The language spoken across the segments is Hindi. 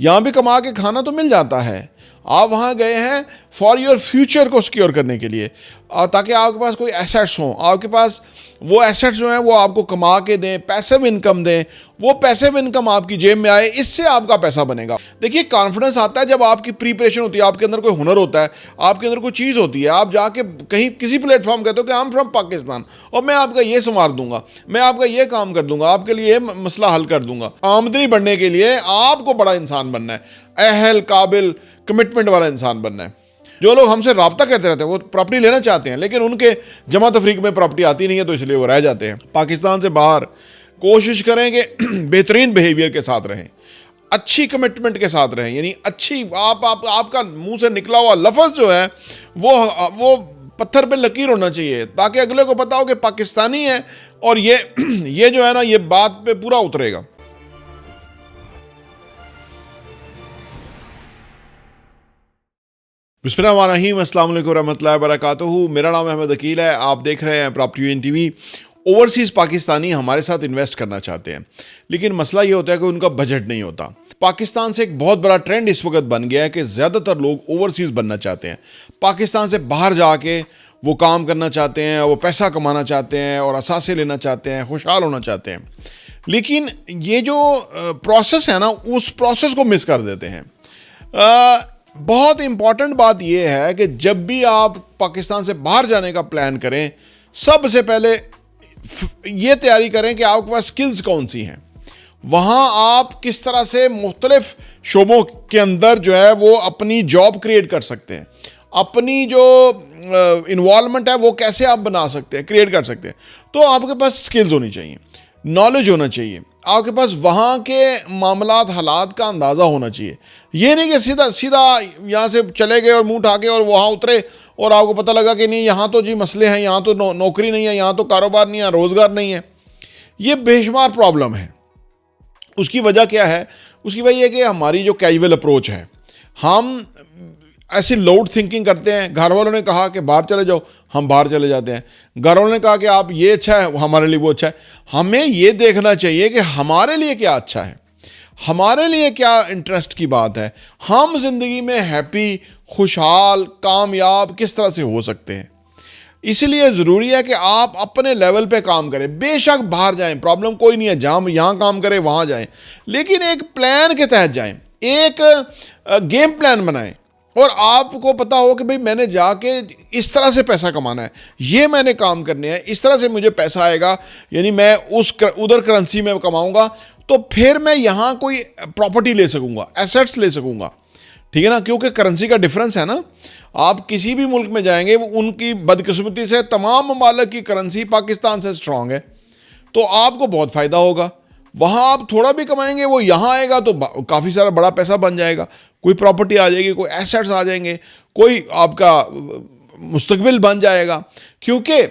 यहाँ भी कमा के खाना तो मिल जाता है, आप वहाँ गए हैं फॉर योर फ्यूचर को सिक्योर करने के लिए, ताकि आपके पास कोई एसेट्स हों, आपके पास वो एसेट्स जो हैं वो आपको कमा के दें, पैसिव इनकम दें, वो पैसिव इनकम आपकी जेब में आए, इससे आपका पैसा बनेगा। देखिए, कॉन्फिडेंस आता है जब आपकी प्रीपरेशन होती है, आपके अंदर कोई हुनर होता है, आपके अंदर कोई चीज़ होती है, आप जाके कहीं किसी प्लेटफॉर्म कहते हो कि आई एम फ्रॉम पाकिस्तान और मैं आपका ये संवार दूंगा, मैं आपका ये काम कर दूंगा, आपके लिए ये मसला हल कर दूंगा। आमदनी बढ़ने के लिए आपको बड़ा इंसान बनना है, अहल काबिल कमिटमेंट वाला इंसान बनना है। जो लोग हमसे रब्ता करते रहते हैं वो प्रॉपर्टी लेना चाहते हैं, लेकिन उनके जमा तफरीक में प्रॉपर्टी आती नहीं है, तो इसलिए वो रह जाते हैं। पाकिस्तान से बाहर कोशिश करें कि बेहतरीन बिहेवियर के साथ रहें, अच्छी कमिटमेंट के साथ रहें, यानी अच्छी आपका मुंह से निकला हुआ लफ्ज़ जो है वो पत्थर पे लकीर होना चाहिए, ताकि अगले को पता हो कि पाकिस्तानी है और ये जो है ना, ये बात पे पूरा उतरेगा। बिस्मिल्लाहिर्रहमानिर्रहीम, अस्सलाम वालेकुम रहमतुल्लाहि व बरकातुहू। मेरा नाम अहमद अकील है, आप देख रहे हैं property UN TV. Overseas Pakistani हमारे साथ इन्वेस्ट करना चाहते हैं, लेकिन मसला ये होता है कि उनका बजट नहीं होता। पाकिस्तान से एक बहुत बड़ा ट्रेंड इस वक्त बन गया है कि ज़्यादातर लोग ओवरसीज़ बनना चाहते हैं, पाकिस्तान से बाहर जाके वो काम करना चाहते हैं, वो पैसा कमाना चाहते हैं और असासे लेना चाहते हैं, खुशहाल होना चाहते हैं। लेकिन ये जो प्रोसेस है ना, उस प्रोसेस को मिस कर देते हैं। बहुत इंपॉर्टेंट बात यह है कि जब भी आप पाकिस्तान से बाहर जाने का प्लान करें, सबसे पहले ये तैयारी करें कि आपके पास स्किल्स कौन सी हैं, वहाँ आप किस तरह से मुख्तलिफ शोबों के अंदर जो है वो अपनी जॉब क्रिएट कर सकते हैं, अपनी जो इन्वॉल्वमेंट है वो कैसे आप बना सकते हैं, क्रिएट कर सकते हैं। तो आपके पास स्किल्स होनी चाहिए, नॉलेज होना चाहिए, आपके पास वहाँ के मामलात हालात का अंदाज़ा होना चाहिए। ये नहीं कि सीधा सीधा यहाँ से चले गए और मुंह उठा के और वहाँ उतरे और आपको पता लगा कि नहीं, यहाँ तो जी मसले हैं, यहाँ तो नौकरी नहीं है, यहाँ तो कारोबार नहीं है, रोज़गार नहीं है। ये बेशुमार प्रॉब्लम है। उसकी वजह क्या है? उसकी वजह यह कि हमारी जो कैजुअल अप्रोच है, हम ऐसी लाउड थिंकिंग करते हैं। घर वालों ने कहा कि बाहर चले जाओ, हम बाहर चले जाते हैं। घर वालों ने कहा कि आप ये अच्छा है, हमारे लिए वो अच्छा है। हमें ये देखना चाहिए कि हमारे लिए क्या अच्छा है, हमारे लिए क्या इंटरेस्ट की बात है, हम जिंदगी में हैप्पी, खुशहाल, कामयाब किस तरह से हो सकते हैं। इसलिए ज़रूरी है कि आप अपने लेवल पे काम करें। बेशक बाहर जाएं, प्रॉब्लम कोई नहीं है, जहाँ यहाँ काम करें वहाँ जाएं, लेकिन एक प्लान के तहत जाएं, एक गेम प्लान बनाएं और आपको पता हो कि भाई मैंने जाके इस तरह से पैसा कमाना है, ये मैंने काम करने हैं, इस तरह से मुझे पैसा आएगा, यानी मैं उधर करेंसी में कमाऊंगा, तो फिर मैं यहाँ कोई प्रॉपर्टी ले सकूंगा, एसेट्स ले सकूंगा। ठीक है ना, क्योंकि करेंसी का डिफरेंस है ना। आप किसी भी मुल्क में जाएंगे, वो उनकी बदकिस्मती से तमाम ममालिक की करेंसी पाकिस्तान से स्ट्रांग है, तो आपको बहुत फ़ायदा होगा। वहाँ आप थोड़ा भी कमाएंगे, वो यहाँ आएगा तो काफ़ी सारा बड़ा पैसा बन जाएगा, कोई प्रॉपर्टी आ जाएगी, कोई एसेट्स आ जाएंगे, कोई आपका मुस्तकबिल बन जाएगा। क्योंकि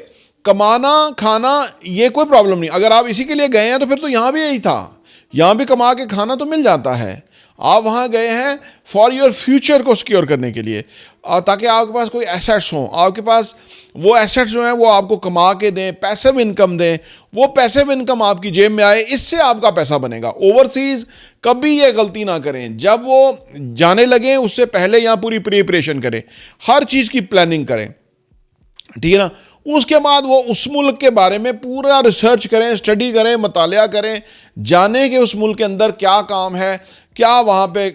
कमाना खाना ये कोई प्रॉब्लम नहीं, अगर आप इसी के लिए गए हैं तो फिर तो यहाँ भी यही था, यहाँ भी कमा के खाना तो मिल जाता है। आप वहाँ गए हैं फॉर योर फ्यूचर को सिक्योर करने के लिए, ताकि आपके पास कोई एसेट्स हों, आपके पास वो एसेट्स जो हैं वो आपको कमा के दें, पैसिव इनकम दें, वो पैसिव इनकम आपकी जेब में आए, इससे आपका पैसा बनेगा। ओवरसीज़ कभी ये गलती ना करें, जब वो जाने लगें उससे पहले यहाँ पूरी प्रिपरेशन करें, हर चीज़ की प्लानिंग करें। ठीक है ना, उसके बाद वो उस मुल्क के बारे में पूरा रिसर्च करें, स्टडी करें, मतालिया करें, जाने कि उस मुल्क के अंदर क्या काम है, क्या वहाँ पे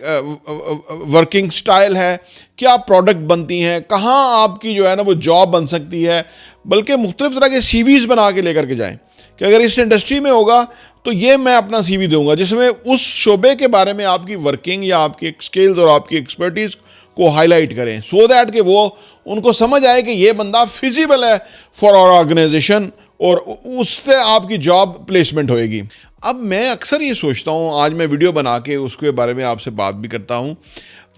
वर्किंग स्टाइल है, क्या प्रोडक्ट बनती हैं, कहाँ आपकी जो है ना वो जॉब बन सकती है। बल्कि मुख्तलिफ तरह के सीवीज़ बना के लेकर के जाएं कि अगर इस इंडस्ट्री में होगा तो ये मैं अपना सीवी दूंगा, जिसमें उस शोबे के बारे में आपकी वर्किंग या आपकी स्किल्स और आपकी एक्सपर्टीज़ को हाईलाइट करें, सो दैट कि वो उनको समझ आए कि ये बंदा फिजिबल है फॉर आवर ऑर्गेनाइजेशन, और उससे आपकी जॉब प्लेसमेंट होएगी। अब मैं अक्सर ये सोचता हूँ, आज मैं वीडियो बना के उसके बारे में आपसे बात भी करता हूँ।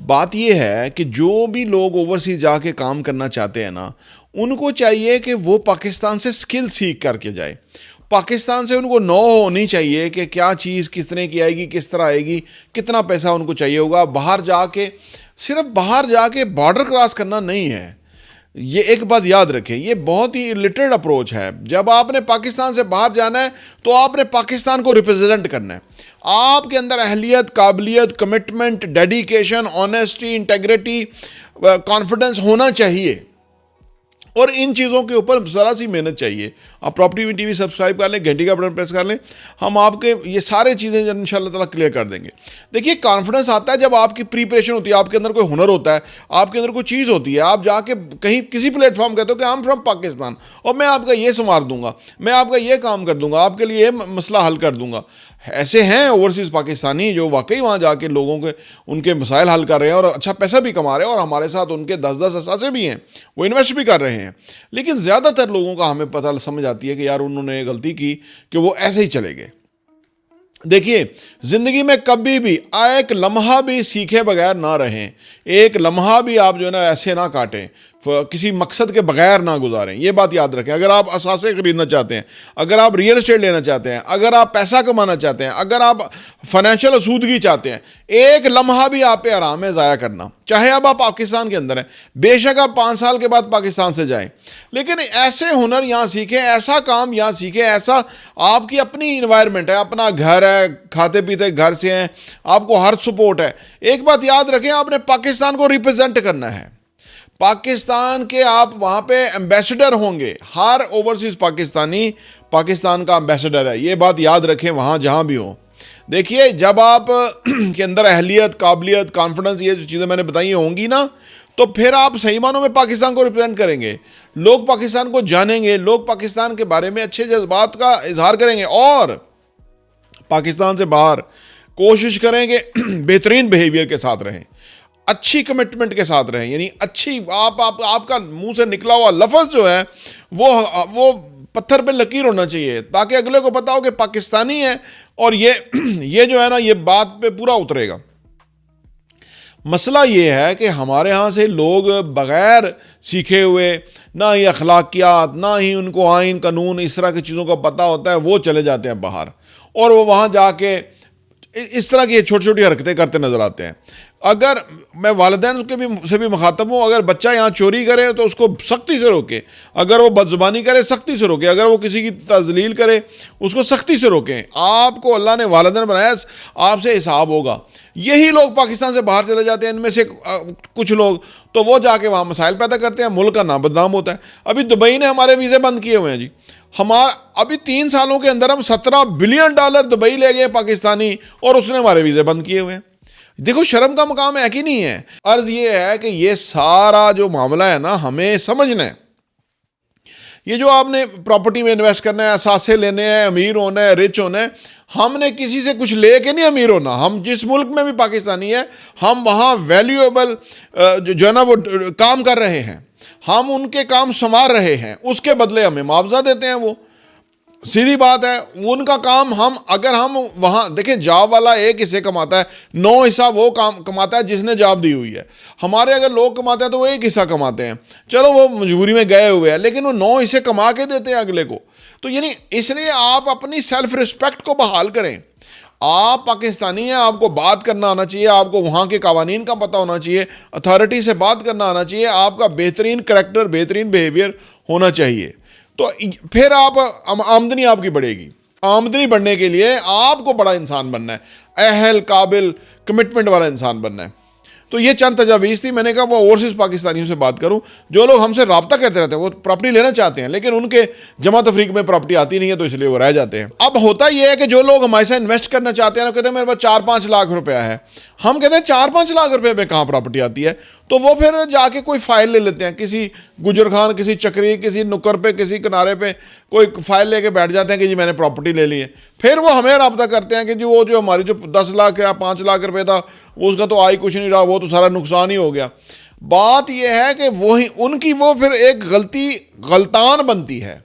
बात ये है कि जो भी लोग ओवरसीज जाके काम करना चाहते हैं ना, उनको चाहिए कि वो पाकिस्तान से स्किल सीख करके जाए। पाकिस्तान से उनको नो होनी चाहिए कि क्या चीज़ कितने की आएगी, किस तरह आएगी, कितना पैसा उनको चाहिए होगा। बाहर जाके सिर्फ बाहर जाके बॉर्डर क्रॉस करना नहीं है, ये एक बात याद रखें, ये बहुत ही इलिटरेट अप्रोच है। जब आपने पाकिस्तान से बाहर जाना है तो आपने पाकिस्तान को रिप्रेजेंट करना है, आपके अंदर अहलियत, काबिलियत, commitment, dedication, honesty, integrity, confidence होना चाहिए और इन चीज़ों के ऊपर ज़रा सी मेहनत चाहिए। आप प्रॉपर्टी टीवी सब्सक्राइब कर लें, घंटी का बटन प्रेस कर लें, हम आपके ये सारे चीज़ें इंशाल्लाह ताला क्लियर कर देंगे। देखिए, कॉन्फिडेंस आता है जब आपकी प्रीपरेशन होती है, आपके अंदर कोई हुनर होता है, आपके अंदर कोई चीज़ होती है, आप जाके कहीं किसी प्लेटफॉर्म कहते हो कि आई एम फ्रॉम पाकिस्तान और मैं आपका ये संवार दूंगा, मैं आपका ये काम कर दूंगा, आपके लिए ये मसला हल कर दूंगा। ऐसे हैं ओवरसीज़ पाकिस्तानी जो वाकई वहाँ जाके लोगों के उनके मसाइल हल कर रहे हैं और अच्छा पैसा भी कमा रहे हैं, और हमारे साथ उनके 10-10 असासे भी हैं, वो इन्वेस्ट भी कर रहे हैं। लेकिन ज़्यादातर लोगों का हमें पता समझ आती है कि यार उन्होंने गलती की कि वो ऐसे ही चले गए। देखिए, ज़िंदगी में कभी भी एक लम्हा भी सीखे बगैर ना रहें, एक लम्हा भी आप जो है ना ऐसे ना काटें, किसी मकसद के बगैर ना गुजारें। ये बात याद रखें। अगर आप असासे खरीदना चाहते हैं, अगर आप रियल एस्टेट लेना चाहते हैं, अगर आप पैसा कमाना चाहते हैं, अगर आप फाइनेंशियल असूदगी चाहते हैं, एक लम्हा भी आप पे आराम है ज़ाया करना। चाहे अब आप पाकिस्तान के अंदर हैं, बेशक आप 5 साल के बाद पाकिस्तान से जाएं, लेकिन ऐसे हुनर यहाँ सीखें, ऐसा काम यहाँ सीखें, ऐसा आपकी अपनी इन्वायरमेंट है, अपना घर है, खाते पीते घर से हैं, आपको हर सपोर्ट है। एक बात याद रखें, आपने पाकिस्तान को रिप्रेजेंट करना है, पाकिस्तान के आप वहाँ पे एम्बेसडर होंगे। हर ओवरसीज़ पाकिस्तानी पाकिस्तान का एम्बेसडर है, ये बात याद रखें वहाँ जहाँ भी हो। देखिए, जब आप के अंदर अहलियत, काबिलियत, कॉन्फिडेंस, ये जो चीज़ें मैंने बताई होंगी ना, तो फिर आप सही मानों में पाकिस्तान को रिप्रेजेंट करेंगे, लोग पाकिस्तान को जानेंगे, लोग पाकिस्तान के बारे में अच्छे जज्बात का इजहार करेंगे और पाकिस्तान से बाहर कोशिश करेंगे बेहतरीन बिहेवियर के साथ रहें, अच्छी कमिटमेंट के साथ रहें। यानी अच्छी आपका मुंह से निकला हुआ लफ्ज़ जो है वो पत्थर पे लकीर होना चाहिए, ताकि अगले को पता हो कि पाकिस्तानी है और ये जो है ना, ये बात पे पूरा उतरेगा। मसला ये है कि हमारे यहाँ से लोग बग़ैर सीखे हुए, ना ही अखलाकियात, ना ही उनको आइन कानून इस तरह की चीज़ों का पता होता है, वो चले जाते हैं बाहर और वो वहाँ जाके इस तरह की छोटी छोटी हरकतें करते नज़र आते हैं। अगर मैं वालिदैन से भी मुखातब हूँ, अगर बच्चा यहाँ चोरी करे तो उसको सख्ती से रोके, अगर वो बदजुबानी करे सख्ती से रोके, अगर वो किसी की तजलील करे उसको सख्ती से रोकें। आपको अल्लाह ने वालिदैन बनाया, आपसे हिसाब होगा। यही लोग पाकिस्तान से बाहर चले जाते हैं, इनमें से कुछ लोग, तो वो जाके वहाँ मसाइल पैदा करते हैं, मुल्क का नाम बदनाम होता है। अभी दुबई ने हमारे वीज़े बंद किए हुए हैं जी। अभी 3 सालों के अंदर हम $17 बिलियन दुबई ले गए पाकिस्तानी, और उसने हमारे वीज़े बंद किए हुए हैं। देखो, शर्म का मकाम है कि नहीं है। अर्ज ये है कि ये सारा जो मामला है ना, हमें समझना है। ये जो आपने प्रॉपर्टी में इन्वेस्ट करना है, असासे लेने हैं, अमीर होना है, रिच होना है, हमने किसी से कुछ लेके नहीं अमीर होना। हम जिस मुल्क में भी पाकिस्तानी है, हम वहाँ वैल्यूएबल जो है ना वो काम कर रहे हैं, हम उनके काम संवार रहे हैं, उसके बदले हमें मुआवजा देते हैं। वो सीधी बात है, उनका काम अगर हम वहाँ देखें, जॉब वाला एक हिस्से कमाता है, 9 हिस्सा वो काम कमाता है जिसने जॉब दी हुई है। हमारे अगर लोग कमाते हैं तो वो 1 हिस्सा कमाते हैं, चलो वो मजबूरी में गए हुए हैं, लेकिन वो 9 हिस्से कमा के देते हैं अगले को। तो यानी इसलिए आप अपनी सेल्फ रिस्पेक्ट को बहाल करें। आप पाकिस्तानी हैं, आपको बात करना आना चाहिए, आपको वहाँ के कावानीन का पता होना चाहिए, अथॉरिटी से बात करना आना चाहिए, आपका बेहतरीन करैक्टर, बेहतरीन बिहेवियर होना चाहिए। तो फिर आप आमदनी आपकी बढ़ेगी। आमदनी बढ़ने के लिए आपको बड़ा इंसान बनना है, अहल, काबिल, कमिटमेंट वाला इंसान बनना है। तो ये चंद तजावीज़ थी। मैंने कहा वो ओवरसीज़ पाकिस्तानियों से बात करूं जो लोग हमसे रब्ता करते रहते हैं, वो प्रॉपर्टी लेना चाहते हैं लेकिन उनके जमा तफरीक में प्रॉपर्टी आती नहीं है, तो इसलिए वो रह जाते हैं। अब होता यह है कि जो लोग हमारे साथ इन्वेस्ट करना चाहते हैं ना, कहते हैं मेरे पास 4-5 लाख रुपया है, हम कहते हैं 4-5 लाख रुपये में कहाँ प्रॉपर्टी आती है, तो वो फिर जाके कोई फ़ाइल ले लेते हैं, किसी गुजर खान, किसी चक्री, किसी नुक्कर पे, किसी किनारे पे कोई फ़ाइल लेके बैठ जाते हैं कि जी मैंने प्रॉपर्टी ले ली है। फिर वो हमें रब्ता करते हैं कि जी वो जो हमारी जो 10 लाख या 5 लाख रुपये था उसका तो आई कुछ नहीं रहा, वो तो सारा नुकसान ही हो गया। बात यह है कि वही उनकी वो फिर एक गलतान बनती है।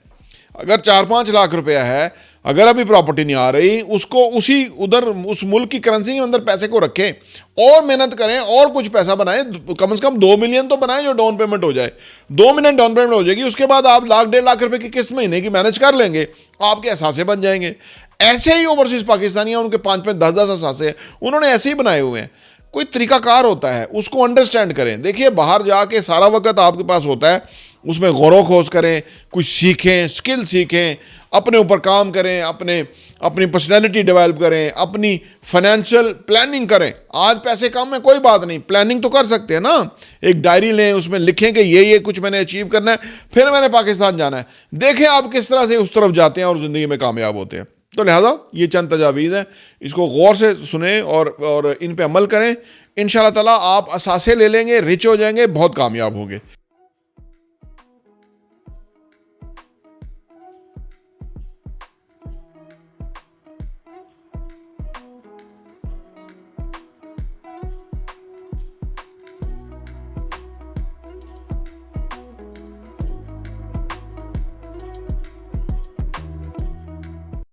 अगर 4-5 लाख रुपया है, अगर अभी प्रॉपर्टी नहीं आ रही, उसको उस मुल्क की करेंसी के अंदर पैसे को रखें और मेहनत करें और कुछ पैसा बनाएं, कम से कम 2 मिलियन तो बनाएं जो डाउन पेमेंट हो जाए। 2 मिलियन डाउन पेमेंट हो जाएगी, उसके बाद आप 1-1.5 लाख रुपए की किस्त महीने की मैनेज कर लेंगे, आपके एहसासे बन जाएंगे। ऐसे ही ओवरसीज पाकिस्तानी हैं, उनके 5-5, 10-10 एहसासे हैं, उन्होंने ऐसे ही बनाए हुए हैं। कोई तरीकाकार होता है, उसको अंडरस्टैंड करें। देखिए, बाहर जाके सारा वक्त आपके पास होता है, उसमें गौर खोज करें, कुछ सीखें, स्किल सीखें, अपने ऊपर काम करें, अपनी पर्सनैलिटी डेवलप करें, अपनी फाइनेंशियल प्लानिंग करें। आज पैसे कम है कोई बात नहीं, प्लानिंग तो कर सकते हैं ना। एक डायरी लें, उसमें लिखें कि ये कुछ मैंने अचीव करना है, फिर मैंने पाकिस्तान जाना है। देखें आप किस तरह से उस तरफ जाते हैं और ज़िंदगी में कामयाब होते हैं। तो लिहाजा ये चंद तजावीज़ हैं, इसको गौर से सुने और इन पे अमल करें। इंशाअल्लाह ताला आप असासे ले लेंगे, रिच हो जाएंगे, बहुत कामयाब होंगे।